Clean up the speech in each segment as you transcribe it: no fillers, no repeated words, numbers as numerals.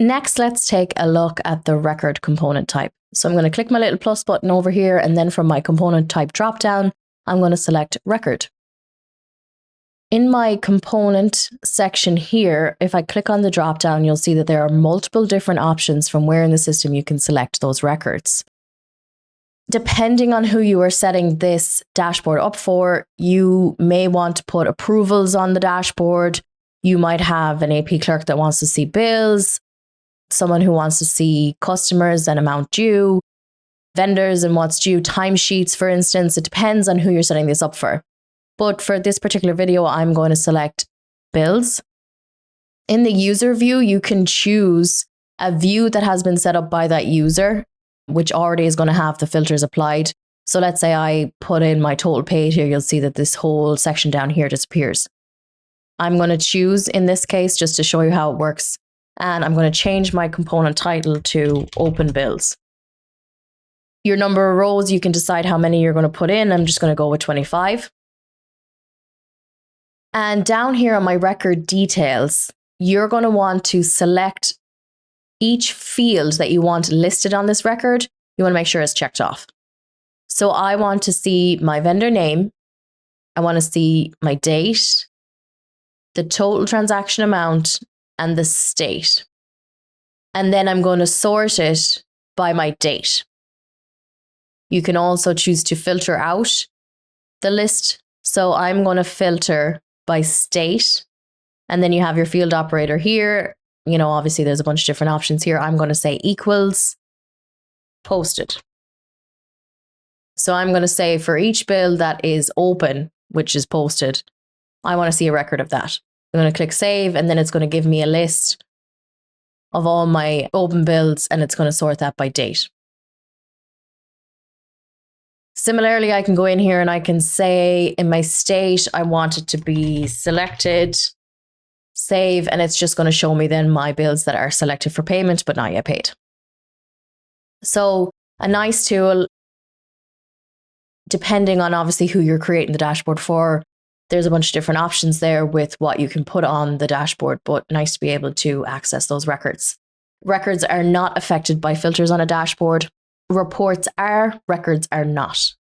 Next, let's take a look at the record component type. So I'm going to click my little plus button over here, and then from my component type dropdown, I'm going to select record. In my component section here, if I click on the dropdown, you'll see that there are multiple different options from where in the system you can select those records. Depending on who you are setting this dashboard up for, you may want to put approvals on the dashboard. You might have an AP clerk that wants to see bills, someone who wants to see customers and amount due, vendors and what's due, timesheets, for instance. It depends on who you're setting this up for. But for this particular video, I'm going to select bills. In the user view, you can choose a view that has been set up by that user, which already is going to have the filters applied. So let's say I put in my total paid here, you'll see that this whole section down here disappears. I'm going to choose, in this case, just to show you how it works, and I'm going to change my component title to open bills. Your number of rows, you can decide how many you're going to put in. I'm just going to go with 25. And down here on my record details, you're going to want to select each field that you want listed on this record. You want to make sure it's checked off. So I want to see my vendor name. I want to see my date, the total transaction amount, and the state. And then I'm going to sort it by my date. You can also choose to filter out the list. So I'm going to filter by state. And then you have your field operator here. You know, obviously there's a bunch of different options here. I'm going to say equals posted. So I'm going to say for each bill that is open, which is posted, I want to see a record of that. I'm going to click save, and then it's going to give me a list of all my open bills, and it's going to sort that by date. Similarly, I can go in here and I can say in my state, I want it to be selected, save, and it's just going to show me then my bills that are selected for payment but not yet paid. So a nice tool, depending on obviously who you're creating the dashboard for. There's a bunch of different options there with what you can put on the dashboard, but nice to be able to access those records. Records are not affected by filters on a dashboard. Reports are, records are not.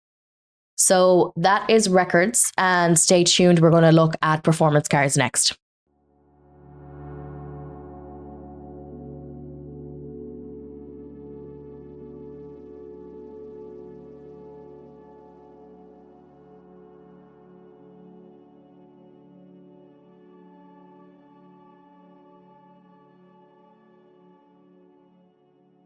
So that is records, and stay tuned. We're going to look at performance cards next.